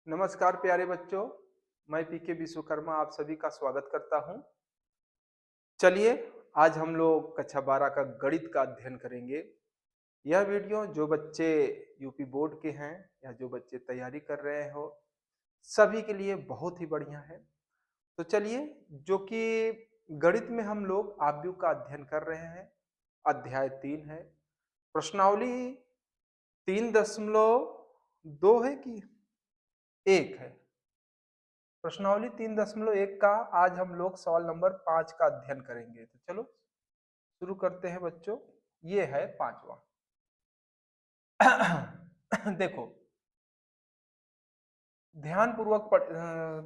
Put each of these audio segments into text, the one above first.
नमस्कार प्यारे बच्चों, मैं पीके विश्वकर्मा आप सभी का स्वागत करता हूं। चलिए, आज हम लोग कक्षा 12 का गणित का अध्ययन करेंगे। यह वीडियो जो बच्चे यूपी बोर्ड के हैं या जो बच्चे तैयारी कर रहे हो, सभी के लिए बहुत ही बढ़िया है। तो चलिए, जो कि गणित में हम लोग आव्यूह का अध्ययन कर रहे हैं, अध्याय 3 है। प्रश्नावली 3.2 है कि 1 है। प्रश्नावली 3.1 का आज हम लोग सवाल नंबर 5 का अध्ययन करेंगे। तो चलो शुरू करते हैं बच्चों। ये है 5वां। देखो, ध्यान पूर्वक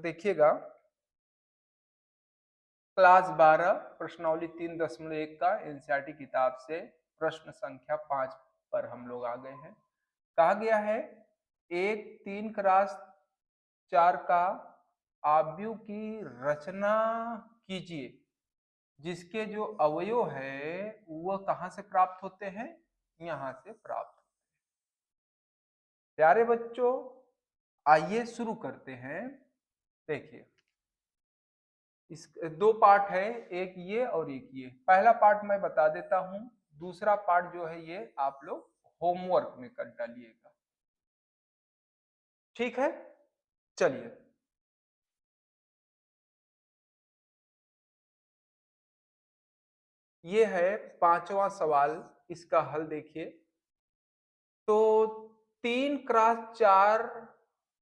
देखिएगा। क्लास 12 प्रश्नावली 3.1 का एनसीईआरटी किताब से प्रश्न संख्या 5 पर हम लोग आ गए हैं। कहा गया है एक 3x4 का आव्यूह की रचना कीजिए जिसके जो अवयव है वह कहां से प्राप्त होते हैं, यहां से प्राप्त। प्यारे बच्चों, आइए शुरू करते हैं। देखिए, इस दो पार्ट है, एक ये और एक ये। पहला पार्ट मैं बता देता हूं, दूसरा पार्ट जो है ये आप लोग होमवर्क में कर डालिएगा। ठीक है, चलिए। ये है 5वां सवाल, इसका हल देखिए। तो 3x4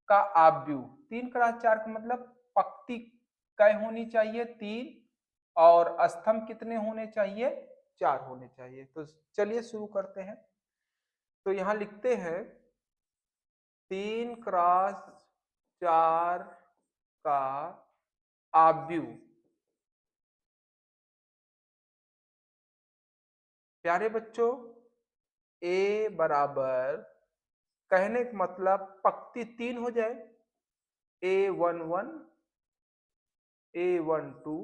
का आव्यूह, 3x4 का मतलब पंक्ति कै होनी चाहिए, 3, और स्तंभ कितने होने चाहिए, 4 होने चाहिए। तो चलिए शुरू करते हैं। तो यहां लिखते हैं 3x4 का आव्यूह। प्यारे बच्चों, ए बराबर, कहने का मतलब पंक्ति 3 हो जाए, A11, A12,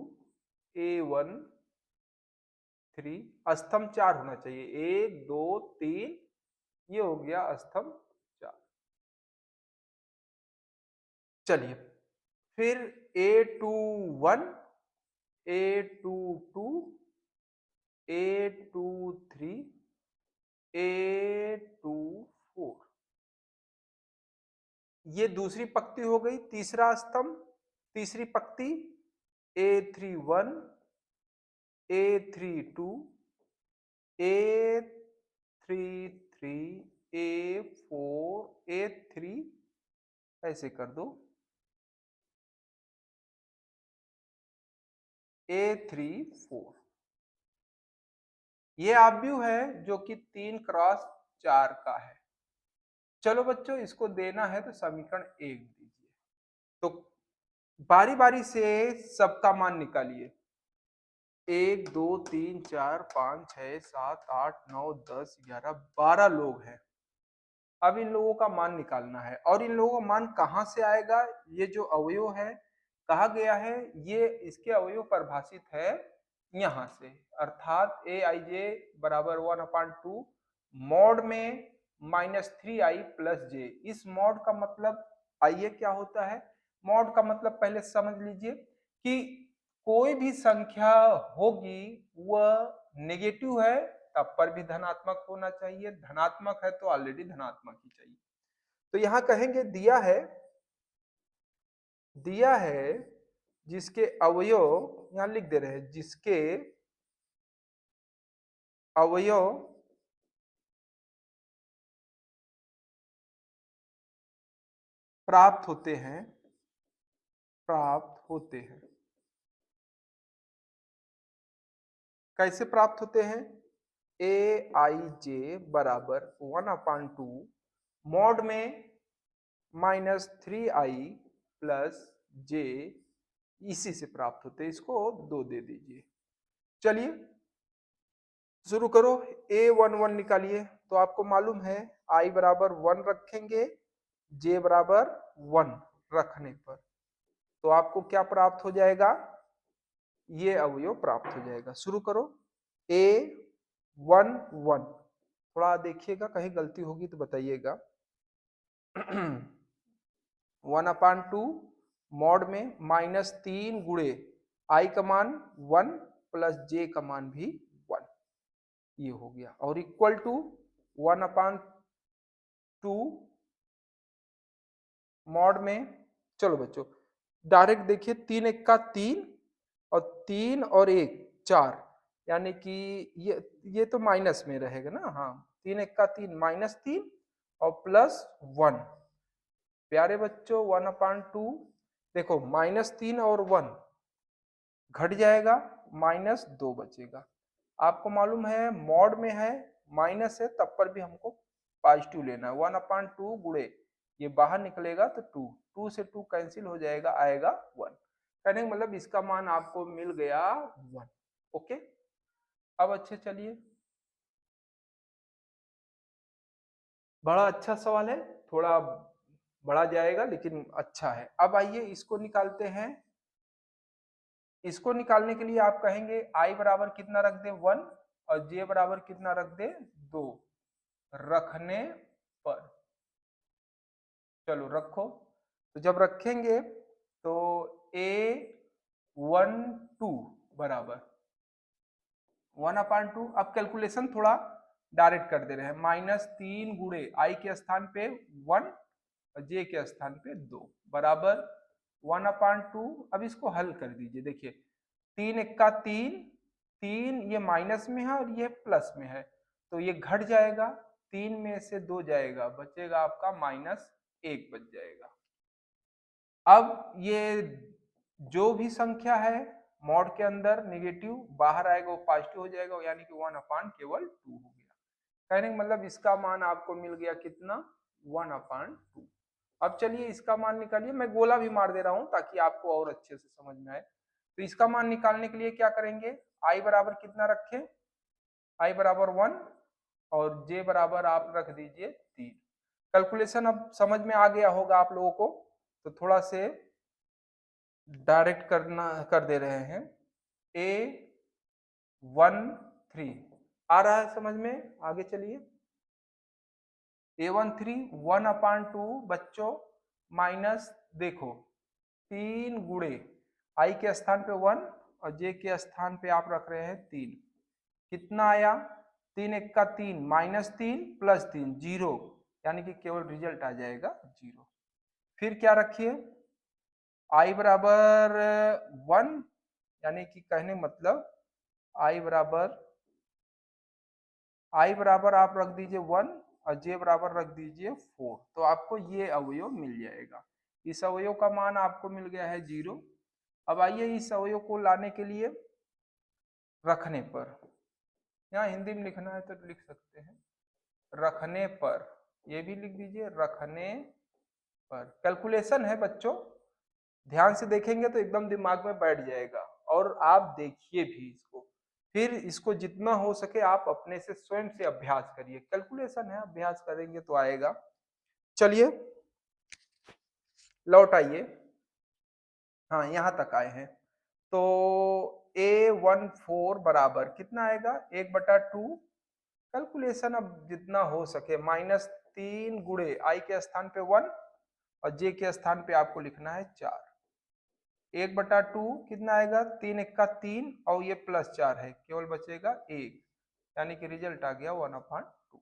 A13, स्तंभ 4 होना चाहिए, 1 2 3, ये हो गया स्तंभ 4। चलिए, फिर A21, A22, A23, A24, ये दूसरी पंक्ति हो गई। तीसरा स्तंभ, तीसरी पंक्ति A31, A32, A33, A4, A3, ऐसे कर दो, A34। ये आव्यूह है जो कि 3x4 का है। चलो बच्चों, इसको देना है तो समीकरण 1 दीजिए। तो बारी बारी से सबका मान निकालिए। 1 2 3 4 5 6 7 8 9 10 11 12 लोग हैं। अब इन लोगों का मान निकालना है, और इन लोगों का मान कहां से आएगा। ये जो अवयव है, कहा गया है ये इसके अवयव परिभाषित है यहां से, अर्थात ए आई जे बराबर 1/2 मॉड में -3i प्लस जे। इस मॉड का मतलब आइए क्या होता है। मॉड का मतलब पहले समझ लीजिए कि कोई भी संख्या होगी वह नेगेटिव है तब पर भी धनात्मक होना चाहिए, धनात्मक है तो ऑलरेडी धनात्मक ही चाहिए। तो यहां कहेंगे दिया है जिसके अवयव, यहां लिख दे रहे हैं जिसके अवयव प्राप्त होते हैं, प्राप्त होते हैं। कैसे प्राप्त होते हैं। ए आई जे बराबर 1/2 मॉड में -3i प्लस जे, इसी से प्राप्त होते हैं। इसको 2 दे दीजिए। चलिए शुरू करो। A11 निकालिए। तो आपको मालूम है i बराबर 1 रखेंगे, j बराबर 1 रखने पर तो आपको क्या प्राप्त हो जाएगा, ये अवयव प्राप्त हो जाएगा। शुरू करो। A11, थोड़ा देखिएगा कहीं गलती होगी तो बताइएगा। 1/2 मॉड में -3 गुणे आई का मान 1 प्लस जे का मान भी 1, ये हो गया, और इक्वल टू 1/2 मॉड में, चलो बच्चों डायरेक्ट देखिए, 3 एक का 3 और 3 और 1 4, यानी कि ये तो माइनस में रहेगा ना, हाँ 3 एक का 3 -3 और +1, प्यारे बच्चों 1/2, देखो -3 और 1 घट जाएगा, -2 बचेगा। आपको मालूम है मॉड में है, माइनस है, तब पर भी हमको पॉजिटिव लेना है। 1/2 गुणे ये बाहर निकलेगा तो 2, 2 से 2 कैंसिल हो जाएगा, आएगा 1। कहने का मतलब इसका मान आपको मिल गया 1। ओके, अब अच्छे चलिए, बड़ा अच्छा सवाल है, थोड़ा बड़ा जाएगा लेकिन अच्छा है। अब आइए इसको निकालते हैं। इसको निकालने के लिए आप कहेंगे i बराबर कितना रख दे 1 और j बराबर कितना रख दे 2 रखने पर, चलो रखो। तो जब रखेंगे तो a12 बराबर 1/2, अब कैलकुलेशन थोड़ा डायरेक्ट कर दे रहे हैं, -3 गुणे आई के स्थान पे 1 और जे के स्थान पे 2 बराबर 1/2। अब इसको हल कर दीजिए, देखिए 3 एक का 3, 3 ये माइनस में है और ये प्लस में है, तो ये घट जाएगा, 3 में से 2 जाएगा, बचेगा आपका -1 बच जाएगा। अब ये जो भी संख्या है मॉड के अंदर नेगेटिव बाहर आएगा वो पॉजिटिव हो जाएगा, यानी कि 1/केवल 2 हो गया। कहने का मतलब इसका मान आपको मिल गया कितना 1/2। अब चलिए इसका मान निकालिए, मैं गोला भी मार दे रहा हूं ताकि आपको और अच्छे से समझ में आए। तो इसका मान निकालने के लिए क्या करेंगे, आई बराबर कितना रखें, आई बराबर 1 और जे बराबर आप रख दीजिए 3। कैलकुलेशन अब समझ में आ गया होगा आप लोगों को, तो थोड़ा से डायरेक्ट कर दे रहे हैं। A13 आ रहा है समझ में, आगे चलिए। A13 1/2 बच्चों माइनस, देखो 3 गुणे आई के स्थान पे 1 और जे के स्थान पे आप रख रहे हैं 3, कितना आया 3 एक का 3 -3 +3 0, यानी कि केवल रिजल्ट आ जाएगा 0। फिर क्या रखिए आई बराबर 1, यानी कि कहने मतलब आई बराबर आप रख दीजिए 1 और जे बराबर रख दीजिए 4, तो आपको ये अवयव मिल जाएगा। इस अवयव का मान आपको मिल गया है 0। अब आइए इस अवयव को लाने के लिए रखने पर, यहाँ हिंदी में लिखना है तो लिख सकते हैं रखने पर, ये भी लिख दीजिए रखने पर। कैलकुलेशन है बच्चों, ध्यान से देखेंगे तो एकदम दिमाग में बैठ जाएगा, और आप देखिए भी इसको, फिर इसको जितना हो सके आप अपने से स्वयं से अभ्यास करिए। कैलकुलेशन है, अभ्यास करेंगे तो आएगा। चलिए लौट आइए, हाँ यहाँ तक आए हैं। तो A14 बराबर कितना आएगा 1/2, कैलकुलेशन अब जितना हो सके -3 गुणे आई के स्थान पे 1 और जे के स्थान पे आपको लिखना है 4। 1/2 कितना आएगा 3 एक का 3 और ये +4 है, केवल बचेगा 1, यानी कि रिजल्ट आ गया 1/2।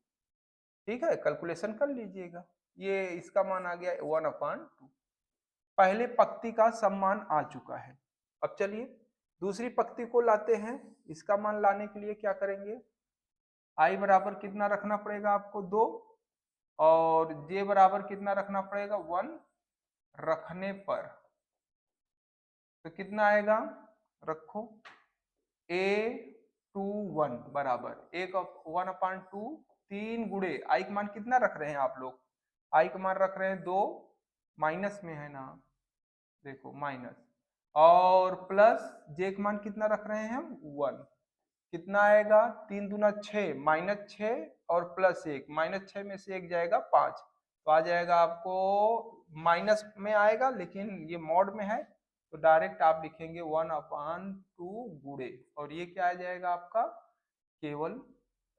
ठीक है, कैलकुलेशन कर लीजिएगा, ये इसका मान आ गया 1/2। पहले पंक्ति का सम्मान आ चुका है। अब चलिए दूसरी पंक्ति को लाते हैं। इसका मान लाने के लिए क्या करेंगे, आई बराबर कितना रखना पड़ेगा आपको 2 और जे बराबर कितना रखना पड़ेगा 1 रखने पर, तो कितना आएगा रखो A21 बराबर 1/2 3 गुणे आई का मान कितना रख रहे हैं आप लोग, आई का मान रख रहे हैं 2, माइनस में है ना, देखो माइनस, और प्लस जे का मान कितना रख रहे हैं हम 1, कितना आएगा 3 दूना 6 -6 और +1, -6 में से 1 जाएगा 5, तो आ जाएगा आपको माइनस में आएगा, लेकिन ये मॉड में है तो डायरेक्ट आप लिखेंगे 1/2 गुणे, और ये क्या आ जाएगा आपका, केवल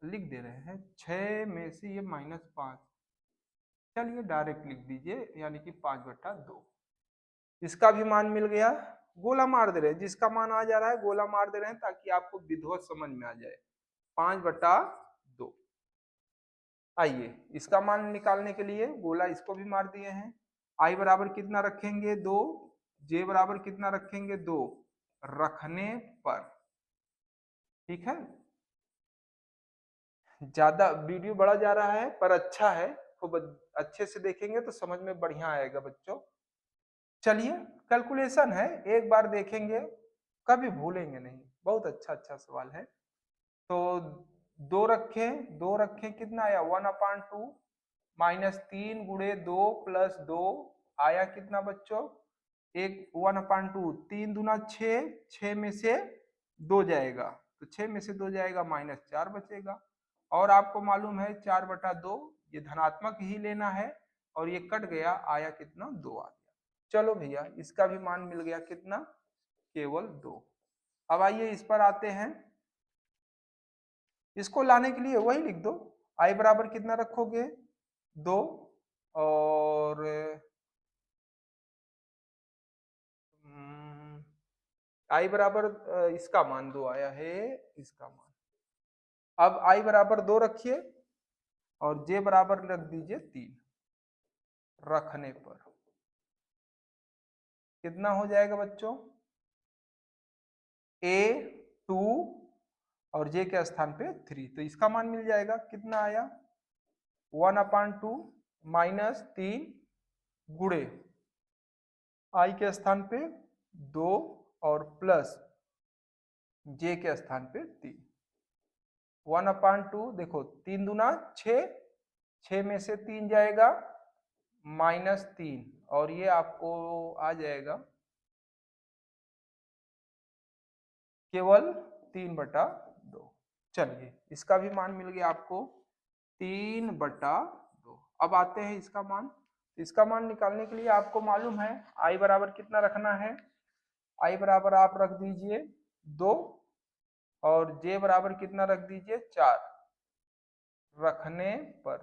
लिख दे रहे हैं 6 में से ये -5, चलिए डायरेक्ट लिख दीजिए, यानी कि 5/2। इसका भी मान मिल गया। गोला मार दे रहे हैं, जिसका मान आ जा रहा है गोला मार दे रहे हैं ताकि आपको विधिवत समझ में आ जाए। 5/2। आइए इसका मान निकालने के लिए गोला इसको भी मार दिए हैं। आई बराबर कितना रखेंगे 2, जे बराबर कितना रखेंगे 2, रखने पर, ठीक है। ज्यादा वीडियो बड़ा जा रहा है पर अच्छा है, खूब अच्छे से देखेंगे तो समझ में बढ़िया आएगा बच्चों। चलिए कैलकुलेशन है, एक बार देखेंगे कभी भूलेंगे नहीं, बहुत अच्छा अच्छा सवाल है। तो 2 रखें कितना आया 1/2, -3 × 2 + 2 आया कितना बच्चों, 1/2, 3 दूना 6, 6 में से 2 जाएगा तो 6 में से 2 जाएगा -4 बचेगा। और आपको मालूम है 4/2 ये धनात्मक ही लेना है, और ये कट गया आया कितना 2 आ गया। चलो भैया इसका भी मान मिल गया कितना, केवल 2। अब आइए इस पर आते हैं। इसको लाने के लिए वही लिख दो, आई बराबर कितना रखोगे 2, और आई बराबर इसका मान 2 आया है, इसका मान। अब आई बराबर 2 रखिए और जे बराबर रख दीजिए 3, रखने पर कितना हो जाएगा बच्चों, A 2 और जे के स्थान पे 3, तो इसका मान मिल जाएगा कितना आया 1/2 -3 गुणे आई के स्थान पे 2 और प्लस जे के स्थान पे 3। 1/2 देखो 3 दूना 6, 6 में से 3 जाएगा -3, और ये आपको आ जाएगा केवल 3/2। चलिए इसका भी मान मिल गया आपको 3/2। अब आते हैं इसका मान। इसका मान निकालने के लिए आपको मालूम है आई बराबर कितना रखना है, आई बराबर आप रख दीजिए 2, और जे बराबर कितना रख दीजिए 4, रखने पर।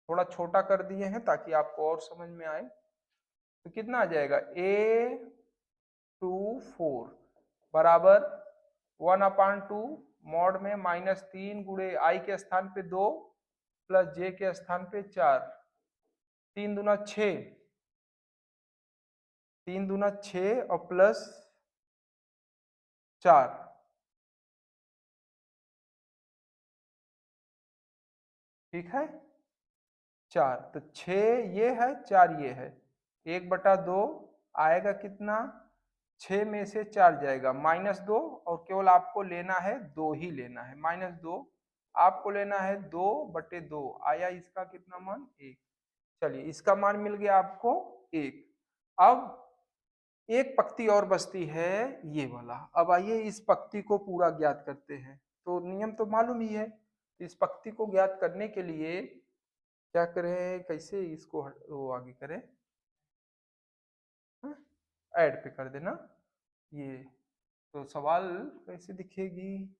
थोड़ा छोटा कर दिए हैं ताकि आपको और समझ में आए। तो कितना आ जाएगा A24 बराबर 1/2 मॉड में -3 गुणे आई के स्थान पे 2 प्लस जे के स्थान पे 4, 3 दूना 6, 3 दूना 6 और प्लस 4, ठीक है 4, तो 6 ये है 4 ये है, 1/2 आएगा कितना, 6 में से 4 जाएगा -2, और केवल आपको लेना है 2 ही लेना है, -2 आपको लेना है 2/2, आया इसका कितना मान 1। चलिए इसका मान मिल गया आपको 1। अब एक पंक्ति और बचती है ये वाला। अब आइए इस पंक्ति को पूरा ज्ञात करते हैं। तो नियम तो मालूम ही है, इस पंक्ति को ज्ञात करने के लिए क्या करें, कैसे इसको वो आगे करें, ऐड पे कर देना ये। तो सवाल कैसे दिखेगी,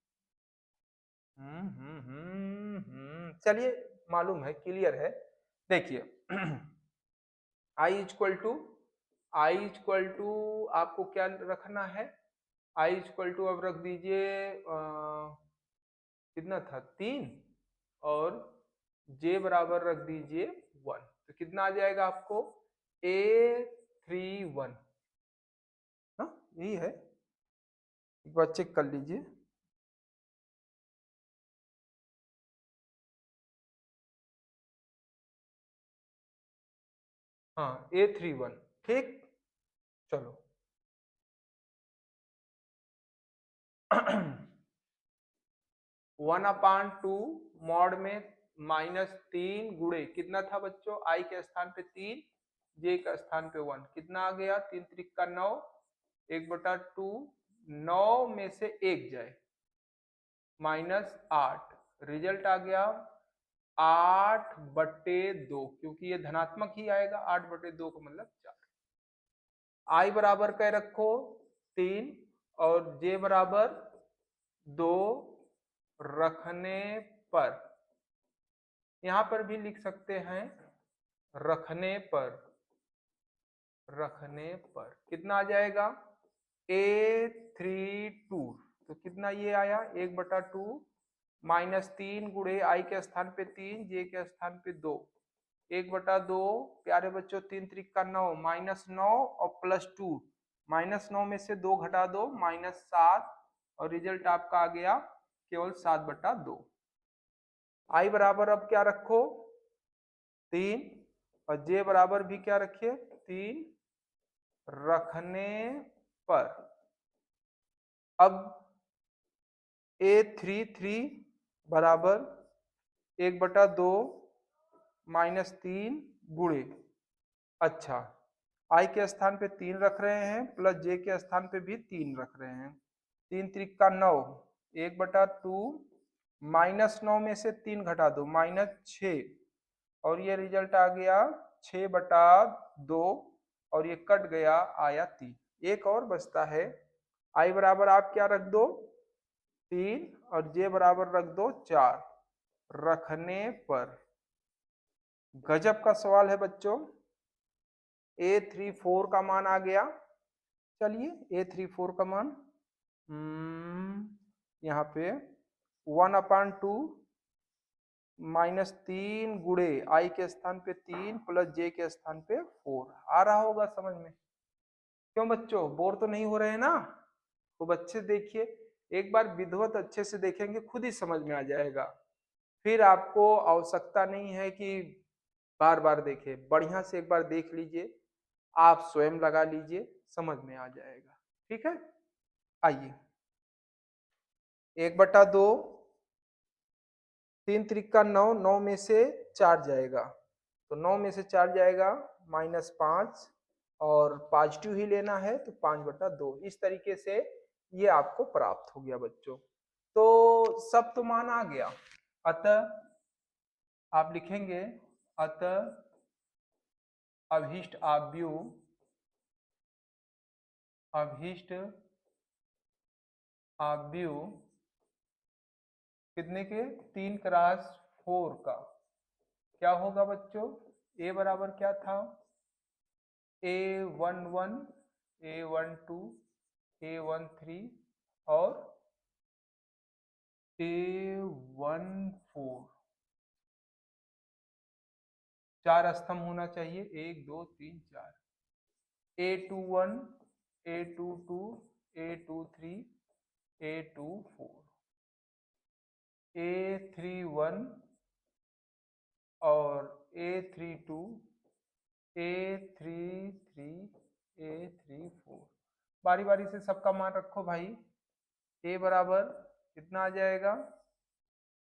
चलिए मालूम है, क्लियर है। देखिए आई इक्वल टू आपको क्या रखना है, आई इक्वल टू अब रख दीजिए कितना था 3, और जे बराबर रख दीजिए 1, तो कितना आ जाएगा आपको A31। हाँ यही है, एक बार चेक कर लीजिए। हाँ A31, ठीक। चलो 1/2 मॉड में -3 गुणे कितना था बच्चों, आई के स्थान पे 3, जे का स्थान पे 1, कितना आ गया 3 त्रिक का 9, 1/2, 9 में से 1 जाए -8, रिजल्ट आ गया 8/2, क्योंकि ये धनात्मक ही आएगा, 8/2 का मतलब 4। आई बराबर कह रखो 3, और जे बराबर 2, रखने पर यहाँ पर भी लिख सकते हैं रखने पर, रखने पर कितना आ जाएगा A32, तो कितना ये आया 1/2 -3 गुणे आई के स्थान पे 3, जे के स्थान पे 2, 1/2 प्यारे बच्चों 3 त्रिक का 9 -9 और +2, -9 में से 2 घटा दो -7 और रिजल्ट आपका आ गया केवल 7/2। आई बराबर अब क्या रखो 3 और जे बराबर भी क्या रखिए 3 रखने पर। अब A33 बराबर 1/2 -3 गुणे, अच्छा आई के स्थान पे 3 रख रहे हैं प्लस जे के स्थान पे भी 3 रख रहे हैं, 3 त्रिक का 9, 1/2 -9 में से 3 घटा दो -6 और ये रिजल्ट आ गया 6/2 और ये कट गया आया 3। एक और बचता है, आई बराबर आप क्या रख दो 3 और जे बराबर रख दो 4 रखने पर। गजब का सवाल है बच्चों। A34 का मान आ गया, चलिए A34 का मान यहाँ पे 1/2 -3 गुणे आई के स्थान पे 3 प्लस जे के स्थान पे 4 आ रहा होगा समझ में। क्यों बच्चों बोर तो नहीं हो रहे हैं ना, खूब अच्छे देखिए, एक बार विधिवत अच्छे से देखेंगे खुद ही समझ में आ जाएगा, फिर आपको आवश्यकता नहीं है कि बार बार देखें, बढ़िया से एक बार देख लीजिए, आप स्वयं लगा लीजिए, समझ में आ जाएगा। ठीक है, आइए 1/2 3 त्रिक का 9, 9 में से 4 जाएगा तो 9 में से 4 जाएगा -5 और पॉजिटिव ही लेना है तो 5/2, इस तरीके से ये आपको प्राप्त हो गया बच्चों। तो सब तो मान आ गया, अतः आप लिखेंगे अतः अभीष्ट आव्यूह, अभीष्ट आव्यूह कितने के 3x4 का क्या होगा बच्चों, ए बराबर क्या था A11 A12 A13 और A14, 4 स्तंभ होना चाहिए 1 2 3 4, A21 A22 A23 A24 A31 और A32 A33 A34, बारी बारी से सबका मान रखो भाई। ए बराबर कितना आ जाएगा,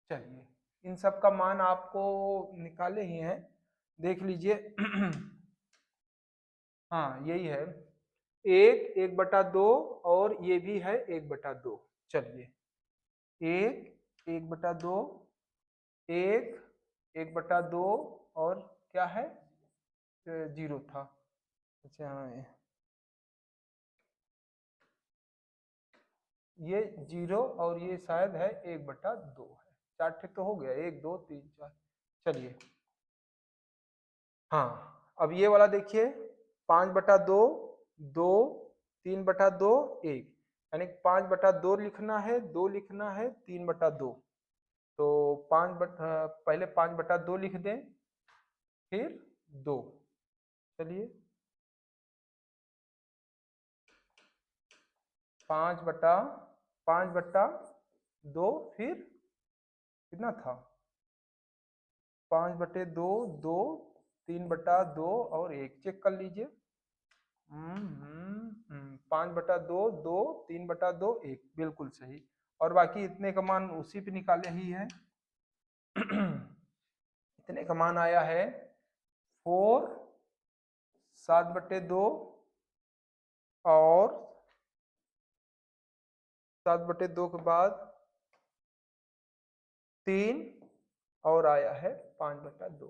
चलिए इन सब का मान आपको निकाले ही हैं, देख लीजिए हाँ यही है 1/2 और ये भी है 1/2, चलिए 1/2 1/2 और क्या है 0 था, अच्छा हाँ ये 0 और ये शायद है 1/2 है, 4 ठे तो हो गया 1 2 3 4, चलिए हाँ अब ये वाला देखिए 5/2 2 3/2 1, यानी 5/2 लिखना है 2 लिखना है 3/2, तो पहले 5/2 लिख दें फिर 2, चलिए 5/2 फिर कितना था 5/2 2 3/2 और 1, चेक कर लीजिए 5/2 2 3/2 1 बिल्कुल सही, और बाकी इतने का मान उसी पे निकाले ही है इतने का मान आया है 4 7/2 और 7/2 के बाद 3 और आया है 5/2।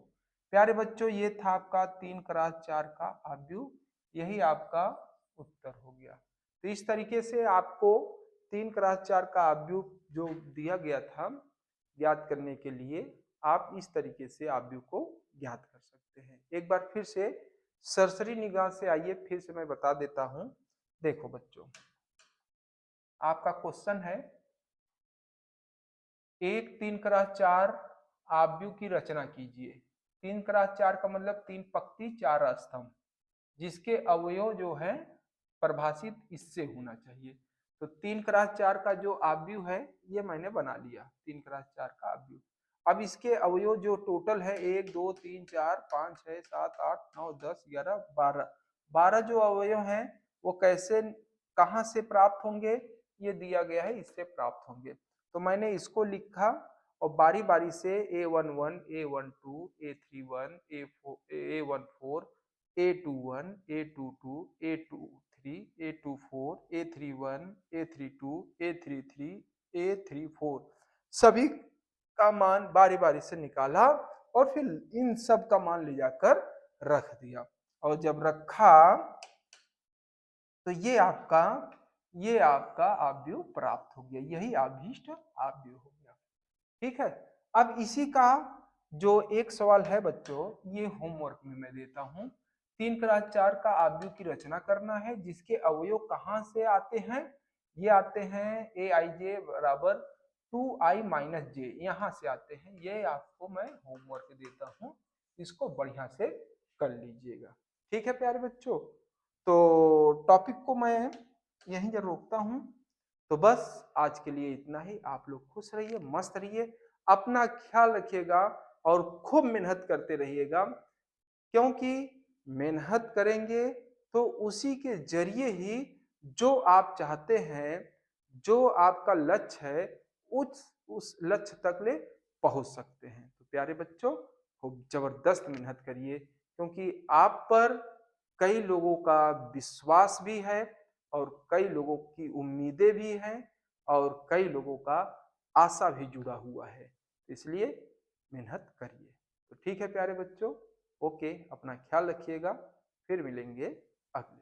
प्यारे बच्चों ये था आपका 3x4 का आव्यूह, यही आपका उत्तर हो गया। तो इस तरीके से आपको 3x4 का आव्यूह जो दिया गया था ज्ञात करने के लिए आप इस तरीके से आव्यूह को ज्ञात कर सकते हैं। एक बार फिर से सरसरी निगाह से आइए, फिर से मैं बता देता हूं। देखो बच्चों, आपका क्वेश्चन है एक 3x4 आव्यूह की रचना कीजिए। 3x4 का मतलब 3 पंक्ति 4 स्तंभ, जिसके अवयव जो है परिभाषित इससे होना चाहिए। तो 3x4 का जो आव्यूह है ये मैंने बना लिया, 3x4 का आव्यूह। अब इसके अवयव जो टोटल है 1 2 3 4 5 6 7 8 9 10 11 12, 12 जो अवयव हैं वो कैसे कहाँ से प्राप्त होंगे, ये दिया गया है, इससे प्राप्त होंगे। तो मैंने इसको लिखा और बारी बारी से A11 A12 A31 A14 A21 A22 A23 A24 A31 A32 A33 A34 सभी का मान बारी बारी से निकाला और फिर इन सब का मान ले जाकर रख दिया। और जब रखा तो ये आपका आव्यूह प्राप्त हो गया, यही अभीष्ट आव्यूह हो गया। ठीक है, अब इसी का जो एक सवाल है बच्चों, ये होमवर्क में मैं देता हूं। 3x4 का आव्यूह की रचना करना है, जिसके अवयव कहां से आते हैं, ये आते हैं aij बराबर 2i माइनस जे, यहां से आते हैं। ये आपको मैं होमवर्क देता हूं, इसको बढ़िया से कर लीजिएगा। ठीक है प्यारे बच्चों, तो टॉपिक को मैं यहीं पर रोकता हूं। तो बस आज के लिए इतना ही। आप लोग खुश रहिए, मस्त रहिए, अपना ख्याल रखिएगा और खूब मेहनत करते रहिएगा, क्योंकि मेहनत करेंगे तो उसी के जरिए ही जो आप चाहते हैं, जो आपका लक्ष्य है, उस लक्ष्य तक ले पहुंच सकते हैं। तो प्यारे बच्चों, खूब जबरदस्त मेहनत करिए, क्योंकि आप पर कई लोगों का विश्वास भी है और कई लोगों की उम्मीदें भी हैं और कई लोगों का आशा भी जुड़ा हुआ है। इसलिए मेहनत करिए। तो ठीक है प्यारे बच्चों, ओके, अपना ख्याल रखिएगा, फिर मिलेंगे अगले